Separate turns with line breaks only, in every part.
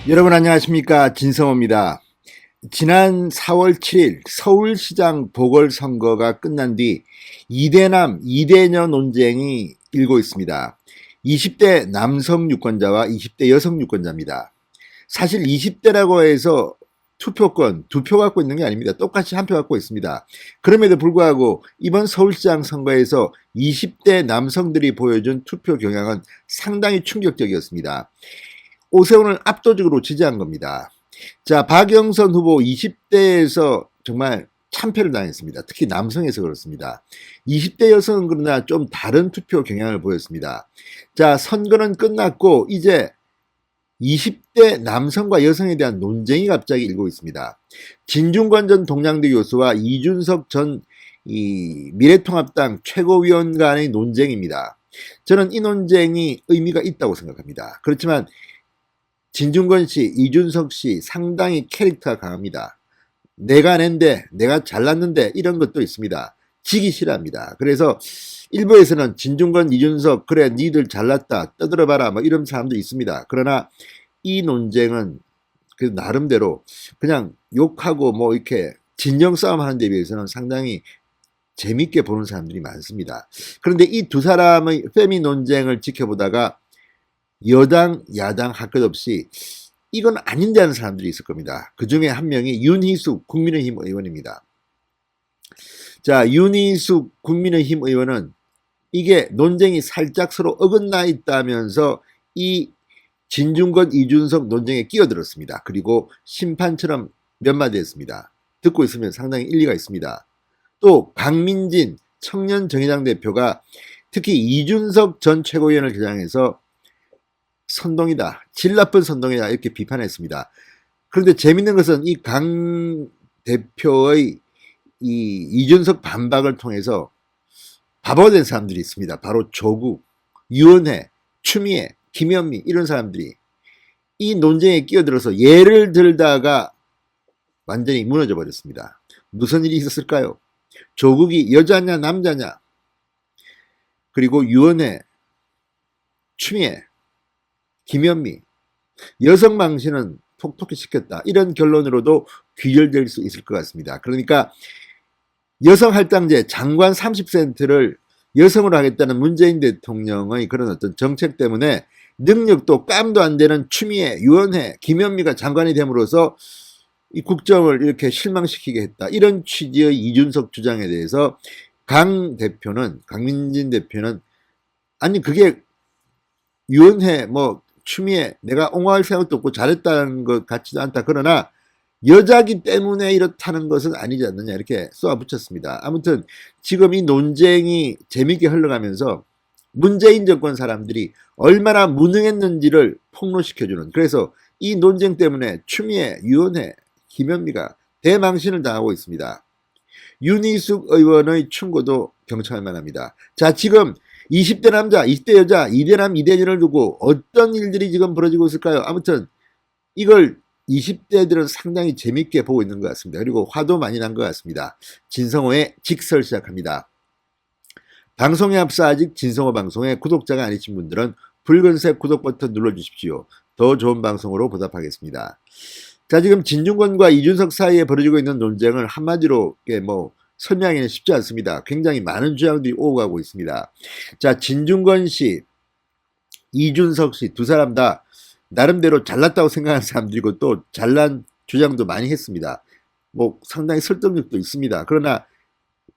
여러분 안녕하십니까, 진성호입니다. 지난 4월 7일 서울시장 보궐선거가 끝난 뒤 이대남 이대녀 논쟁이 일고 있습니다. 20대 남성 유권자와 20대 여성 유권자입니다. 사실 20대라고 해서 투표권 2표 갖고 있는 게 아닙니다. 똑같이 1표 갖고 있습니다. 그럼에도 불구하고 이번 서울시장 선거에서 20대 남성들이 보여준 투표 경향은 상당히 충격적이었습니다. 오세훈을 압도적으로 지지한 겁니다. 자, 박영선 후보 20대에서 정말 참패를 당했습니다. 특히 남성에서 그렇습니다. 20대 여성은 그러나 좀 다른 투표 경향을 보였습니다. 자, 선거는 끝났고 이제 20대 남성과 여성에 대한 논쟁이 갑자기 일고 있습니다. 진중권 전 동양대 교수와 이준석 전 미래통합당 최고위원 간의 논쟁입니다. 저는 이 논쟁이 의미가 있다고 생각합니다. 그렇지만 진중권 씨, 이준석 씨 상당히 캐릭터가 강합니다. 내가 낸데, 내가 잘났는데 이런 것도 있습니다. 지기 싫어합니다. 그래서 일부에서는 진중권, 이준석 그래 니들 잘났다 떠들어봐라 뭐 이런 사람도 있습니다. 그러나 이 논쟁은 그 나름대로 그냥 욕하고 뭐 이렇게 진영 싸움 하는 데 비해서는 상당히 재밌게 보는 사람들이 많습니다. 그런데 이 두 사람의 페미 논쟁을 지켜보다가 여당, 야당 할 것 없이 이건 아닌데 하는 사람들이 있을 겁니다. 그 중에 한 명이 윤희숙 국민의힘 의원입니다. 자, 윤희숙 국민의힘 의원은 이게 논쟁이 살짝 서로 어긋나 있다면서 이 진중권, 이준석 논쟁에 끼어들었습니다. 그리고 심판처럼 몇 마디 했습니다. 듣고 있으면 상당히 일리가 있습니다. 또 강민진 청년정의당 대표가 특히 이준석 전 최고위원을 겨냥해서 선동이다, 질 나쁜 선동이다 이렇게 비판했습니다. 그런데 재밌는 것은 이 강 대표의 이 이준석 반박을 통해서 바보가 된 사람들이 있습니다. 바로 조국, 유은혜, 추미애, 김현미 이런 사람들이 이 논쟁에 끼어들어서 예를 들다가 완전히 무너져 버렸습니다. 무슨 일이 있었을까요? 조국이 여자냐 남자냐, 그리고 유은혜, 추미애, 김현미, 여성 망신은 톡톡히 시켰다 이런 결론으로도 귀결될 수 있을 것 같습니다. 그러니까 여성 할당제 장관 30센트를 여성으로 하겠다는 문재인 대통령의 그런 어떤 정책 때문에 능력도 깜도 안 되는 추미애, 유은혜, 김현미가 장관이 됨으로써 이 국정을 이렇게 실망시키게 했다 이런 취지의 이준석 주장에 대해서 강민진 대표는 아니 그게 유은혜 뭐 추미애 내가 옹호할 생각도 없고 잘했다는 것 같지도 않다. 그러나 여자기 때문에 이렇다는 것은 아니지 않느냐 이렇게 쏘아붙였습니다. 아무튼 지금 이 논쟁이 재밌게 흘러가면서 문재인 정권 사람들이 얼마나 무능했는지를 폭로시켜주는, 그래서 이 논쟁 때문에 추미애, 유은혜, 김현미가 대망신을 당하고 있습니다. 윤희숙 의원의 충고도 경청할 만합니다. 자, 지금 20대 남자, 20대 여자, 이대남, 이대녀를 두고 어떤 일들이 지금 벌어지고 있을까요? 아무튼 이걸 20대들은 상당히 재밌게 보고 있는 것 같습니다. 그리고 화도 많이 난 것 같습니다. 진성호의 직설 시작합니다. 방송에 앞서 아직 진성호 방송에 구독자가 아니신 분들은 붉은색 구독 버튼 눌러주십시오. 더 좋은 방송으로 보답하겠습니다. 자, 지금 진중권과 이준석 사이에 벌어지고 있는 논쟁을 한마디로 설명하기는 쉽지 않습니다. 굉장히 많은 주장들이 오고 가고 있습니다. 자, 진중권 씨, 이준석 씨 두 사람 다 나름대로 잘났다고 생각하는 사람들이고 또 잘난 주장도 많이 했습니다. 상당히 설득력도 있습니다. 그러나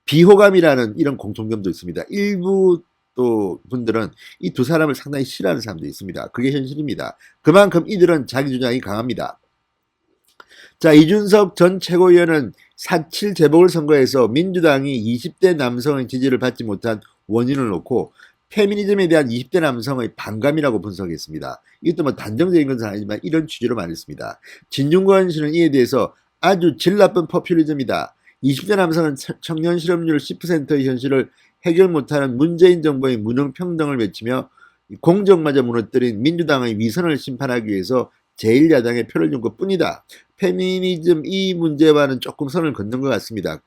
비호감이라는 이런 공통점도 있습니다. 일부 또 분들은 이 두 사람을 상당히 싫어하는 사람도 있습니다. 그게 현실입니다. 그만큼 이들은 자기 주장이 강합니다. 자, 이준석 전 최고위원은 4.7 재보궐선거에서 민주당이 20대 남성의 지지를 받지 못한 원인을 놓고 페미니즘에 대한 20대 남성의 반감이라고 분석했습니다. 이것도 단정적인 것은 아니지만 이런 취지로 말했습니다. 진중권 씨는 이에 대해서 아주 질 나쁜 포퓰리즘이다. 20대 남성은 청년 실업률 10%의 현실을 해결 못하는 문재인 정부의 무능평등을 외치며 공정마저 무너뜨린 민주당의 위선을 심판하기 위해서 제1야당에 표를 준 것뿐이다. 페미니즘 이 문제와는 조금 선을 긋는 것 같습니다.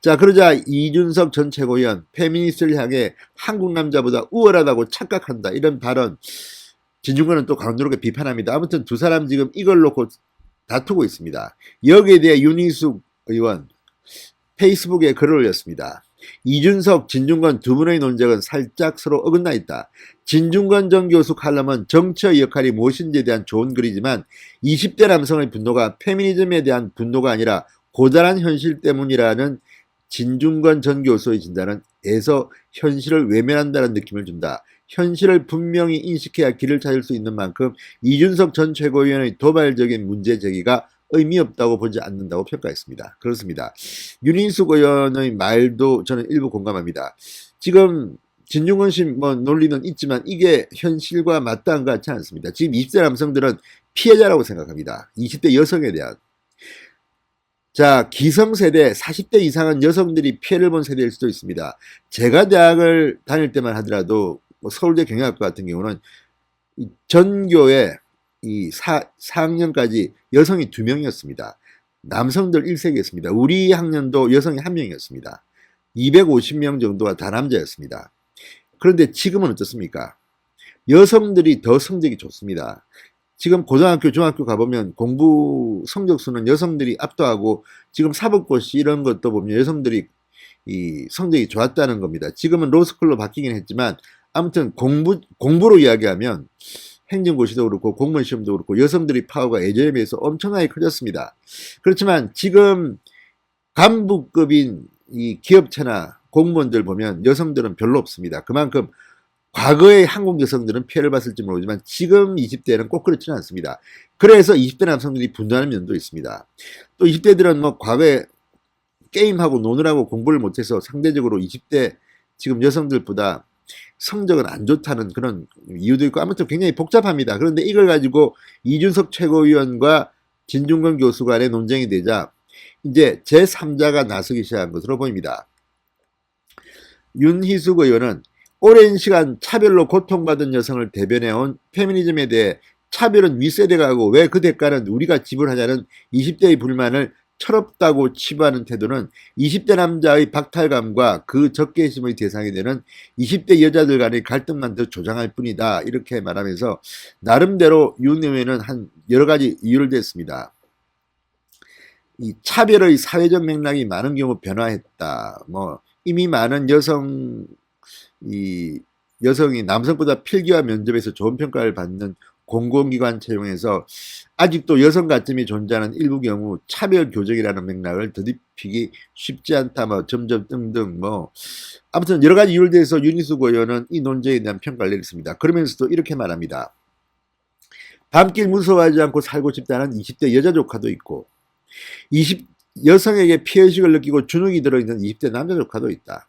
자, 그러자 이준석 전 최고위원 페미니스트를 향해 한국 남자보다 우월하다고 착각한다 이런 발언, 진중권은 또 강도롭게 비판합니다. 아무튼 두 사람 지금 이걸 놓고 다투고 있습니다. 여기에 대해 윤희숙 의원 페이스북에 글을 올렸습니다. 이준석, 진중권 두 분의 논쟁은 살짝 서로 어긋나 있다. 진중권 전 교수 칼럼은 정치의 역할이 무엇인지에 대한 좋은 글이지만 20대 남성의 분노가 페미니즘에 대한 분노가 아니라 고단한 현실 때문이라는 진중권 전 교수의 진단은 애서 현실을 외면한다는 느낌을 준다. 현실을 분명히 인식해야 길을 찾을 수 있는 만큼 이준석 전 최고위원의 도발적인 문제 제기가 의미 없다고 보지 않는다고 평가했습니다. 그렇습니다. 윤인숙 의원의 말도 저는 일부 공감합니다. 지금 진중권 씨 논리는 있지만 이게 현실과 맞닿은 것 같지 않습니다. 지금 20대 남성들은 피해자라고 생각합니다. 20대 여성에 대한. 자, 기성세대 40대 이상은 여성들이 피해를 본 세대일 수도 있습니다. 제가 대학을 다닐 때만 하더라도 서울대 경영학과 같은 경우는 전교에 이 4학년까지 여성이 2명이었습니다. 남성들 1세기였습니다. 우리 학년도 여성이 1명이었습니다. 250명 정도가 다 남자였습니다. 그런데 지금은 어떻습니까? 여성들이 더 성적이 좋습니다. 지금 고등학교, 중학교 가보면 공부 성적수는 여성들이 압도하고 지금 사법고시 이런 것도 보면 여성들이 이 성적이 좋았다는 겁니다. 지금은 로스쿨로 바뀌긴 했지만 아무튼 공부로 이야기하면 행정고시도 그렇고 공무원 시험도 그렇고 여성들의 파워가 예전에 비해서 엄청나게 커졌습니다. 그렇지만 지금 간부급인 이 기업체나 공무원들 보면 여성들은 별로 없습니다. 그만큼 과거의 한국 여성들은 피해를 봤을지 모르지만 지금 20대는 꼭 그렇지는 않습니다. 그래서 20대 남성들이 분노하는 면도 있습니다. 또 20대들은 과거에 게임하고 노느라고 공부를 못해서 상대적으로 20대 지금 여성들보다 성적은 안 좋다는 그런 이유도 있고 아무튼 굉장히 복잡합니다. 그런데 이걸 가지고 이준석 최고위원과 진중권 교수 간의 논쟁이 되자 이제 제3자가 나서기 시작한 것으로 보입니다. 윤희숙 의원은 오랜 시간 차별로 고통받은 여성을 대변해온 페미니즘에 대해 차별은 윗세대가 하고 왜 그 대가는 우리가 지불하냐는 20대의 불만을 철없다고 치부하는 태도는 20대 남자의 박탈감과 그 적개심의 대상이 되는 20대 여자들 간의 갈등만 더 조장할 뿐이다. 이렇게 말하면서 나름대로 윤 의원은 한 여러 가지 이유를 댔습니다. 이 차별의 사회적 맥락이 많은 경우 변화했다. 이미 많은 여성이 남성보다 필기와 면접에서 좋은 평가를 받는 공공기관 채용에서 아직도 여성 가점이 존재하는 일부 경우 차별 교정이라는 맥락을 더딥히기 쉽지 않다. 점점 등등 아무튼 여러 가지 이유를 대해서 윤희숙 의원은 이 논쟁에 대한 평가를 내렸습니다. 그러면서도 이렇게 말합니다. 밤길 무서워하지 않고 살고 싶다는 20대 여자 조카도 있고 여성에게 피해의식을 느끼고 주눅이 들어있는 20대 남자 조카도 있다.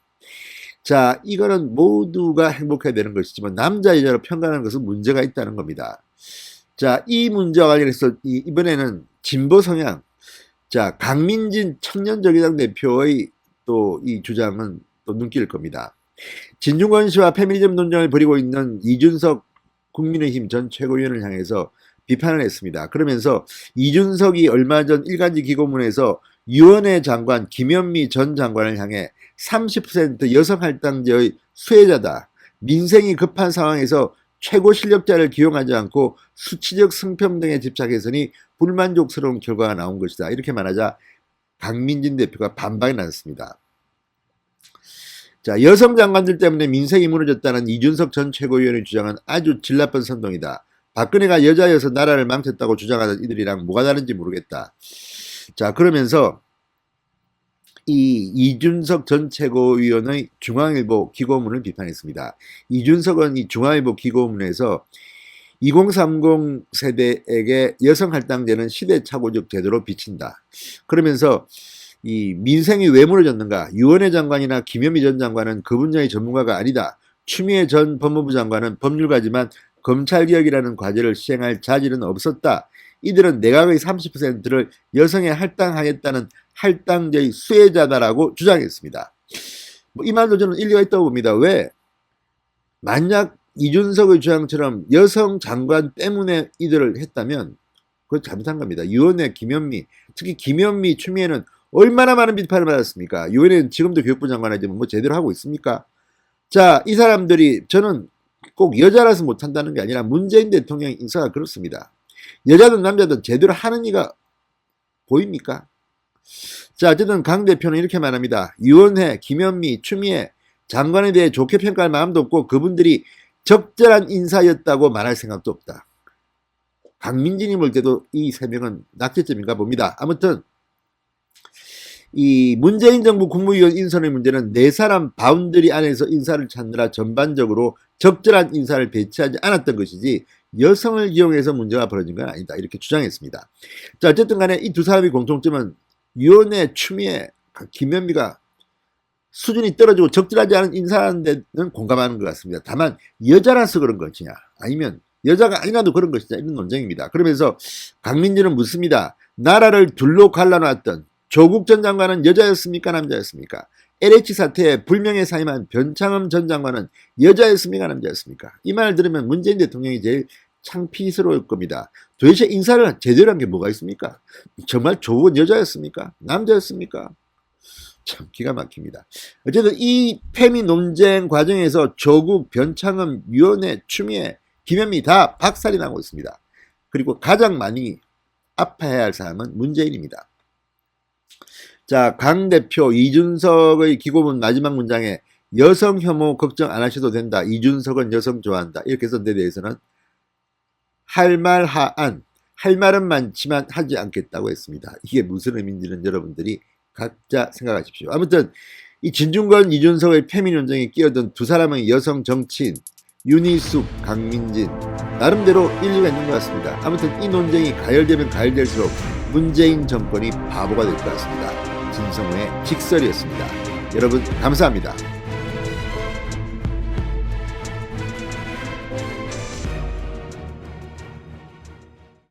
자, 이거는 모두가 행복해야 되는 것이지만 남자 여자로 평가하는 것은 문제가 있다는 겁니다. 자, 이 문제와 관련해서 이번에는 진보 성향, 자, 강민진 청년정의당 대표의 또 이 주장은 또 눈길일 겁니다. 진중권 씨와 페미니즘 논쟁을 벌이고 있는 이준석 국민의힘 전 최고위원을 향해서 비판을 했습니다. 그러면서 이준석이 얼마 전 일간지 기고문에서 유은혜 장관, 김현미 전 장관을 향해 30% 여성 할당제의 수혜자다. 민생이 급한 상황에서 최고 실력자를 기용하지 않고 수치적 승평등에 집착해서니 불만족스러운 결과가 나온 것이다. 이렇게 말하자 강민진 대표가 반박이 나섰습니다. 자, 여성 장관들 때문에 민생이 무너졌다는 이준석 전 최고위원의 주장은 아주 질 나쁜 선동이다. 박근혜가 여자여서 나라를 망쳤다고 주장하는 이들이랑 뭐가 다른지 모르겠다. 자, 그러면서 이준석 전 최고위원의 중앙일보 기고문을 비판했습니다. 이준석은 이 중앙일보 기고문에서 2030 세대에게 여성 할당제는 시대착오적 제도로 비친다. 그러면서 이 민생이 왜 무너졌는가? 유은혜 장관이나 김현미 전 장관은 그 분야의 전문가가 아니다. 추미애 전 법무부 장관은 법률가지만 검찰개혁이라는 과제를 시행할 자질은 없었다. 이들은 내각의 30%를 여성에 할당하겠다는 할당제의 수혜자다라고 주장했습니다. 이 말도 저는 일리가 있다고 봅니다. 왜? 만약 이준석의 주장처럼 여성 장관 때문에 이들을 했다면 그건 잘못한 겁니다. 유은혜, 김현미, 특히 김현미, 추미애는 얼마나 많은 비판을 받았습니까? 유은혜는 지금도 교육부 장관 하지만 제대로 하고 있습니까? 자, 이 사람들이 저는 꼭 여자라서 못한다는 게 아니라 문재인 대통령 인사가 그렇습니다. 여자든 남자든 제대로 하는 이가 보입니까? 자, 어쨌든 강 대표는 이렇게 말합니다. 유원회, 김현미, 추미애 장관에 대해 좋게 평가할 마음도 없고 그분들이 적절한 인사였다고 말할 생각도 없다. 강민진이 볼 때도 이 세 명은 낙제점인가 봅니다. 아무튼 이 문재인 정부 국무위원 인선의 문제는 네 사람 바운더리 안에서 인사를 찾느라 전반적으로 적절한 인사를 배치하지 않았던 것이지 여성을 이용해서 문제가 벌어진 건 아니다. 이렇게 주장했습니다. 자, 어쨌든 간에 이 두 사람의 공통점은 유원회, 추미애, 김현미가 수준이 떨어지고 적절하지 않은 인사하는 데는 공감하는 것 같습니다. 다만 여자라서 그런 것이냐 아니면 여자가 아니라도 그런 것이냐 이런 논쟁입니다. 그러면서 강민진은 묻습니다. 나라를 둘로 갈라놨던 조국 전 장관은 여자였습니까 남자였습니까? LH 사태에 불명예 사임한 변창흠 전 장관은 여자였습니까 남자였습니까? 이 말을 들으면 문재인 대통령이 제일 창피스러울 겁니다. 도대체 인사를 제대로 한 게 뭐가 있습니까? 정말 조국은 여자였습니까? 남자였습니까? 참 기가 막힙니다. 어쨌든 이 페미 논쟁 과정에서 조국, 변창흠, 유원회, 추미애, 김현미 다 박살이 나고 있습니다. 그리고 가장 많이 아파해야 할 사람은 문재인입니다. 자, 강 대표 이준석의 기고문 마지막 문장에 여성 혐오 걱정 안 하셔도 된다. 이준석은 여성 좋아한다. 이렇게 쓴 데 대해서는 할 말 하안, 할 말은 많지만 하지 않겠다고 했습니다. 이게 무슨 의미인지는 여러분들이 각자 생각하십시오. 아무튼 이 진중권, 이준석의 페미 논쟁에 끼어든 두 사람의 여성 정치인 윤희숙, 강민진 나름대로 일리가 있는 것 같습니다. 아무튼 이 논쟁이 가열되면 가열될수록 문재인 정권이 바보가 될 것 같습니다. 진성호의 직설이었습니다. 여러분 감사합니다.